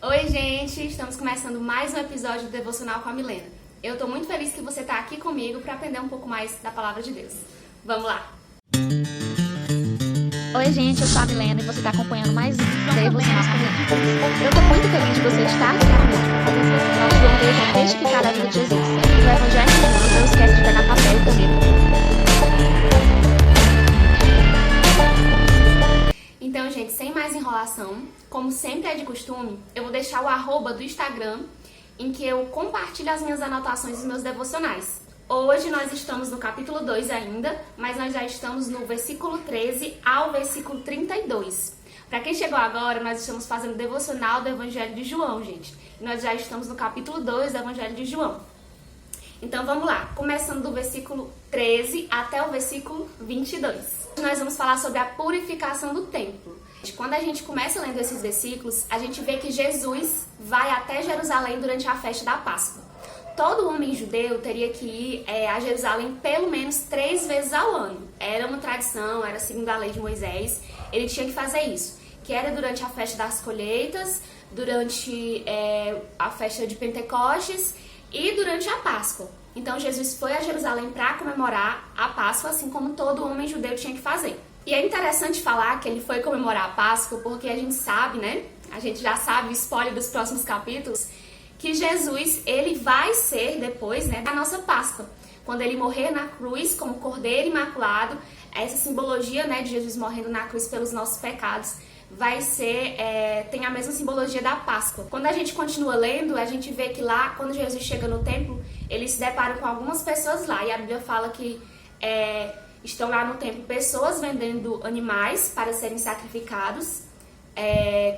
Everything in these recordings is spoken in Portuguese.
Oi, gente! Estamos começando mais um episódio do Devocional com a Milena. Eu tô muito feliz que você tá aqui comigo para aprender um pouco mais da Palavra de Deus. Vamos lá! Oi, gente, eu sou a Milena e você está acompanhando mais um Devocional comigo. Eu tô muito feliz de você estar aqui comigo. Nosso desejo é testificar a vida de Jesus. E o Evangelho de Deus, não esquece de pegar papel e caneta. Então, gente, sem mais enrolação, como sempre é de costume, eu vou deixar o arroba do Instagram em que eu compartilho as minhas anotações dos meus devocionais. Hoje nós estamos no capítulo 2 ainda, mas nós já estamos no versículo 13 ao versículo 32. Para quem chegou agora, nós estamos fazendo devocional do Evangelho de João, gente. E nós já estamos no capítulo 2 do Evangelho de João. Então vamos lá, começando do versículo 13 até o versículo 22. Nós vamos falar sobre a purificação do templo. Quando a gente começa lendo esses versículos, a gente vê que Jesus vai até Jerusalém durante a festa da Páscoa. Todo homem judeu teria que ir a Jerusalém pelo menos 3 vezes ao ano. Era uma tradição, era segundo a lei de Moisés, ele tinha que fazer isso. Que era durante a festa das colheitas, durante a festa de Pentecostes e durante a Páscoa. Então Jesus foi a Jerusalém para comemorar a Páscoa, assim como todo homem judeu tinha que fazer. E é interessante falar que ele foi comemorar a Páscoa porque a gente sabe, né? A gente já sabe o spoiler dos próximos capítulos, que Jesus, ele vai ser depois, né, da nossa Páscoa. Quando ele morrer na cruz como Cordeiro Imaculado, essa simbologia, né, de Jesus morrendo na cruz pelos nossos pecados, vai ser, tem a mesma simbologia da Páscoa. Quando a gente continua lendo, a gente vê que lá, quando Jesus chega no templo, ele se depara com algumas pessoas lá. E a Bíblia fala que estão lá no templo pessoas vendendo animais para serem sacrificados,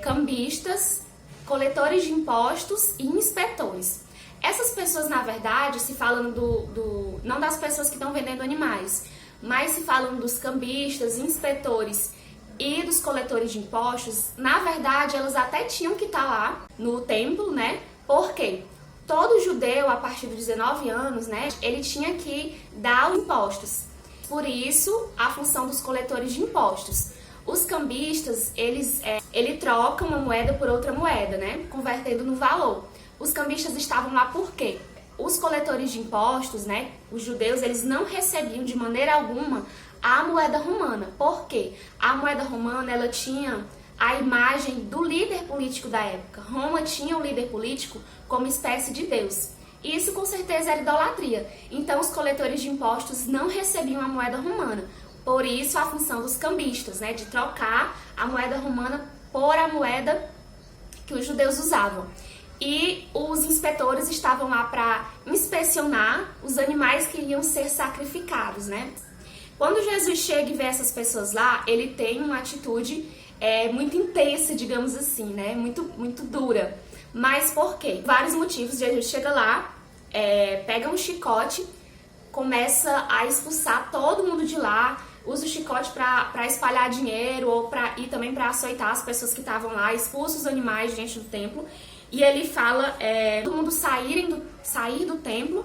cambistas, coletores de impostos e inspetores. Essas pessoas, na verdade, se falam não das pessoas que estão vendendo animais, mas se falam dos cambistas, inspetores e dos coletores de impostos. Na verdade, elas até tinham que estar lá no templo, né? Porque todo judeu, a partir dos 19 anos, né, ele tinha que dar os impostos. Por isso, a função dos coletores de impostos. Os cambistas, eles trocam uma moeda por outra moeda, né? Convertendo no valor. Os cambistas estavam lá por quê? Os coletores de impostos, né? Os judeus, eles não recebiam de maneira alguma a moeda romana. Por quê? A moeda romana, ela tinha a imagem do líder político da época. Roma tinha o líder político como espécie de Deus. Isso com certeza era idolatria. Então os coletores de impostos não recebiam a moeda romana. Por isso a função dos cambistas, né, de trocar a moeda romana por a moeda que os judeus usavam. E os inspetores estavam lá para inspecionar os animais que iam ser sacrificados, né? Quando Jesus chega e vê essas pessoas lá, ele tem uma atitude muito intensa, digamos assim, né? Muito dura. Mas por quê? Vários motivos. Jesus chega lá, pega um chicote, começa a expulsar todo mundo de lá, usa o chicote para espalhar dinheiro e também para açoitar as pessoas que estavam lá, expulsa os animais de dentro do templo. E ele fala, todo mundo sair do templo,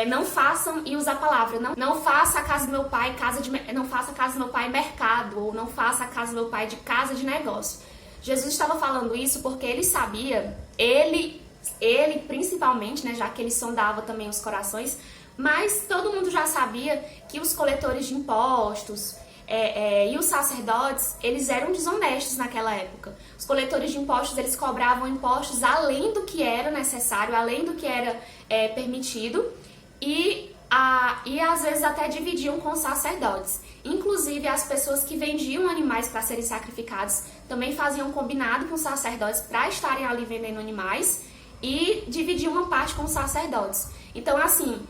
não façam, e usa a palavra, não faça a casa do meu pai não faça a casa do meu pai mercado, ou não faça a casa do meu pai de casa de negócio. Jesus estava falando isso porque ele sabia, ele principalmente, né, já que ele sondava também os corações, mas todo mundo já sabia que os coletores de impostos e os sacerdotes, eles eram desonestos naquela época. Os coletores de impostos, eles cobravam impostos além do que era necessário, além do que era permitido, e às vezes até dividiam com os sacerdotes. Inclusive as pessoas que vendiam animais para serem sacrificados também faziam combinado com os sacerdotes para estarem ali vendendo animais e dividiam uma parte com os sacerdotes. Então assim,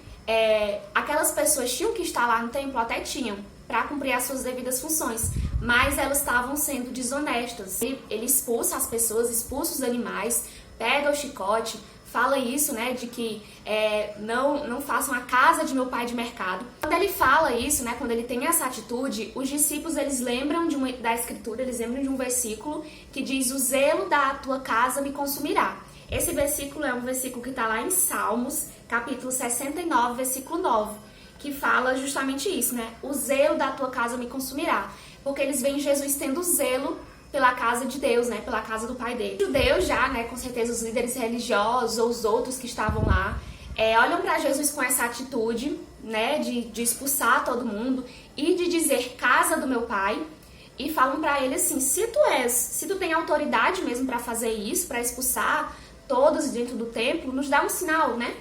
aquelas pessoas tinham que estar lá no templo, até tinham, para cumprir as suas devidas funções, mas elas estavam sendo desonestas. Ele expulsa as pessoas, expulsa os animais, pega o chicote, fala isso, né, de que não façam a casa de meu pai de mercado. Quando ele fala isso, né, quando ele tem essa atitude, os discípulos, eles lembram da escritura, eles lembram de um versículo que diz: o zelo da tua casa me consumirá. Esse versículo é um versículo que está lá em Salmos, capítulo 69, versículo 9, que fala justamente isso, né? O zelo da tua casa me consumirá. Porque eles veem Jesus tendo zelo pela casa de Deus, né, pela casa do pai dele. Os judeus já, né, com certeza os líderes religiosos ou os outros que estavam lá, olham para Jesus com essa atitude, né, de expulsar todo mundo e de dizer casa do meu pai, e falam para ele assim: se tu tem autoridade mesmo para fazer isso, para expulsar todos dentro do templo, nos dá um sinal, né?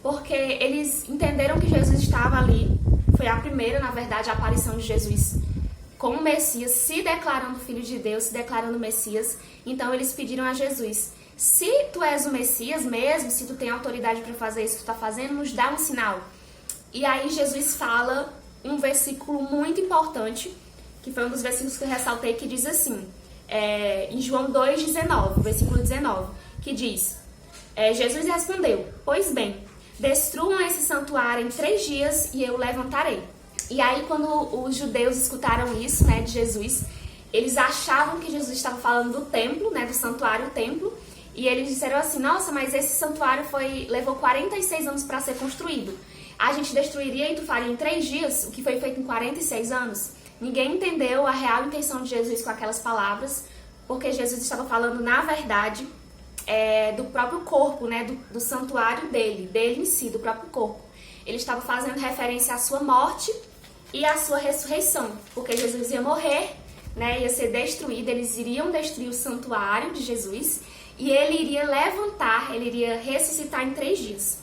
Porque eles entenderam que Jesus estava ali. Foi a primeira, na verdade, a aparição de Jesus como Messias, se declarando filho de Deus, se declarando Messias. Então eles pediram a Jesus: se tu és o Messias mesmo, se tu tem autoridade para fazer isso que tu está fazendo, nos dá um sinal. E aí Jesus fala um versículo muito importante, que foi um dos versículos que eu ressaltei, que diz assim, em João 2,19, versículo 19, que diz: Jesus respondeu: pois bem, destruam esse santuário em 3 dias e eu o levantarei. E aí, quando os judeus escutaram isso, né, de Jesus, eles achavam que Jesus estava falando do templo, né, do santuário, o templo, e eles disseram assim: nossa, mas esse santuário levou 46 anos para ser construído. A gente destruiria e tu faria em 3 dias o que foi feito em 46 anos? Ninguém entendeu a real intenção de Jesus com aquelas palavras, porque Jesus estava falando, na verdade, do próprio corpo, né, do santuário dele em si, do próprio corpo. Ele estava fazendo referência à sua morte e à sua ressurreição, porque Jesus ia morrer, né, ia ser destruído, eles iriam destruir o santuário de Jesus e ele iria levantar, ele iria ressuscitar em 3 dias.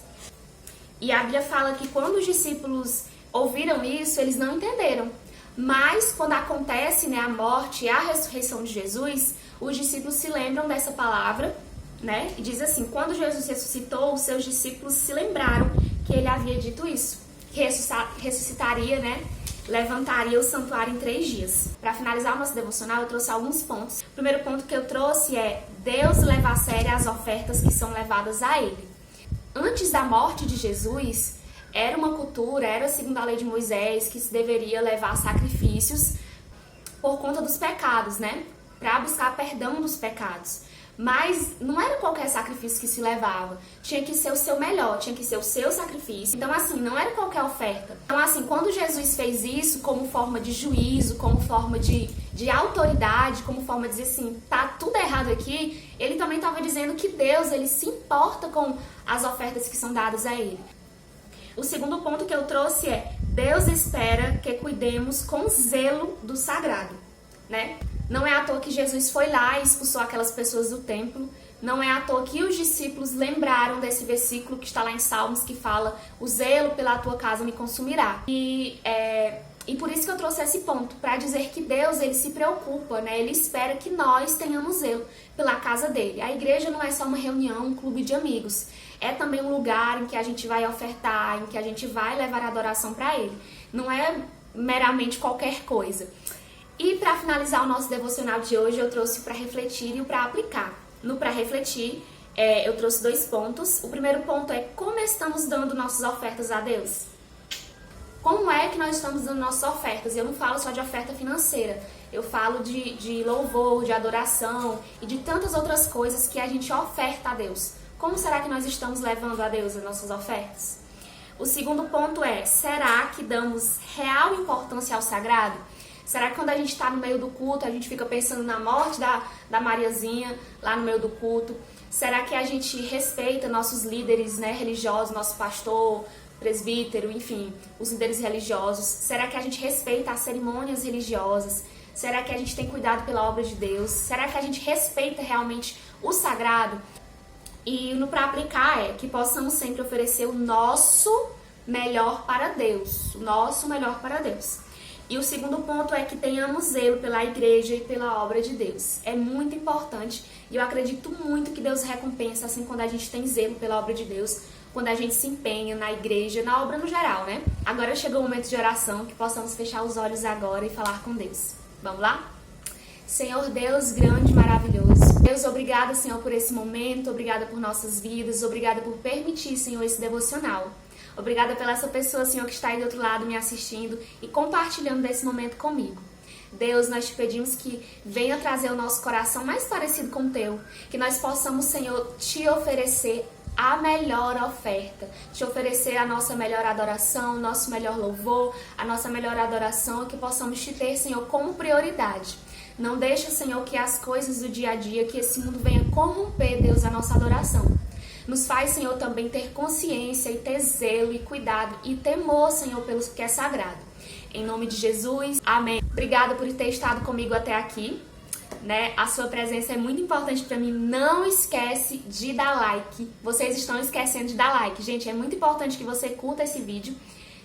E a Bíblia fala que quando os discípulos ouviram isso, eles não entenderam. Mas quando acontece, né, a morte e a ressurreição de Jesus, os discípulos se lembram dessa palavra, né? E diz assim: quando Jesus ressuscitou, os seus discípulos se lembraram que ele havia dito isso, que ressuscitaria, né? Levantaria o santuário em 3 dias. Para finalizar o nosso devocional, eu trouxe alguns pontos. O primeiro ponto que eu trouxe é: Deus leva a sério as ofertas que são levadas a ele. Antes da morte de Jesus, era uma cultura, era segundo a lei de Moisés, que se deveria levar sacrifícios por conta dos pecados, né? Para buscar perdão dos pecados. Mas não era qualquer sacrifício que se levava. Tinha que ser o seu melhor, tinha que ser o seu sacrifício. Então, assim, não era qualquer oferta. Então, assim, quando Jesus fez isso como forma de juízo, como forma de autoridade, como forma de dizer assim, tá tudo errado aqui, ele também estava dizendo que Deus, ele se importa com as ofertas que são dadas a ele. O segundo ponto que eu trouxe é: Deus espera que cuidemos com zelo do sagrado, né? Não é à toa que Jesus foi lá e expulsou aquelas pessoas do templo. Não é à toa que os discípulos lembraram desse versículo que está lá em Salmos, que fala: o zelo pela tua casa me consumirá. E por isso que eu trouxe esse ponto, para dizer que Deus, ele se preocupa, né? Ele espera que nós tenhamos zelo pela casa dele. A igreja não é só uma reunião, um clube de amigos. É também um lugar em que a gente vai ofertar, em que a gente vai levar adoração para ele. Não é meramente qualquer coisa. E para finalizar o nosso devocional de hoje, eu trouxe para refletir e o para aplicar. No para refletir, eu trouxe 2 pontos. O primeiro ponto é: como estamos dando nossas ofertas a Deus? Como é que nós estamos dando nossas ofertas? E eu não falo só de oferta financeira. Eu falo de louvor, de adoração e de tantas outras coisas que a gente oferta a Deus. Como será que nós estamos levando a Deus as nossas ofertas? O segundo ponto é: será que damos real importância ao sagrado? Será que quando a gente está no meio do culto, a gente fica pensando na morte da Mariazinha lá no meio do culto? Será que a gente respeita nossos líderes, né, religiosos, nosso pastor, presbítero, enfim, os líderes religiosos? Será que a gente respeita as cerimônias religiosas? Será que a gente tem cuidado pela obra de Deus? Será que a gente respeita realmente o sagrado? E no para aplicar é que possamos sempre oferecer o nosso melhor para Deus. O nosso melhor para Deus. E o segundo ponto é que tenhamos zelo pela igreja e pela obra de Deus. É muito importante e eu acredito muito que Deus recompensa assim quando a gente tem zelo pela obra de Deus, quando a gente se empenha na igreja, na obra no geral, né? Agora chegou o momento de oração, que possamos fechar os olhos agora e falar com Deus. Vamos lá? Senhor Deus grande e maravilhoso. Deus, obrigada, Senhor, por esse momento, obrigada por nossas vidas, obrigada por permitir, Senhor, esse devocional. Obrigada pela essa pessoa, Senhor, que está aí do outro lado me assistindo e compartilhando desse momento comigo. Deus, nós te pedimos que venha trazer o nosso coração mais parecido com o teu, que nós possamos, Senhor, te oferecer a melhor oferta, te oferecer a nossa melhor adoração, o nosso melhor louvor, a nossa melhor adoração, que possamos te ter, Senhor, como prioridade. Não deixa, Senhor, que as coisas do dia a dia, que esse mundo venha corromper, Deus, a nossa adoração. Nos faz, Senhor, também ter consciência e ter zelo e cuidado e temor, Senhor, pelo que é sagrado. Em nome de Jesus, amém. Obrigada por ter estado comigo até aqui. Né? A sua presença é muito importante para mim. Não esquece de dar like. Vocês estão esquecendo de dar like. Gente, é muito importante que você curta esse vídeo,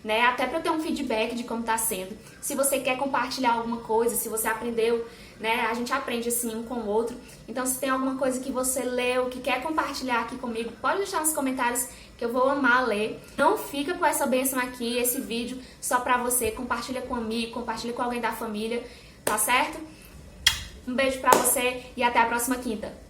né? Até para eu ter um feedback de como tá sendo. Se você quer compartilhar alguma coisa, se você aprendeu, né? A gente aprende assim um com o outro. Então, se tem alguma coisa que você leu, que quer compartilhar aqui comigo, pode deixar nos comentários que eu vou amar ler. Não fica com essa bênção aqui, esse vídeo só pra você. Compartilha com um amigo, compartilha com alguém da família, tá certo? Um beijo pra você e até a próxima quinta.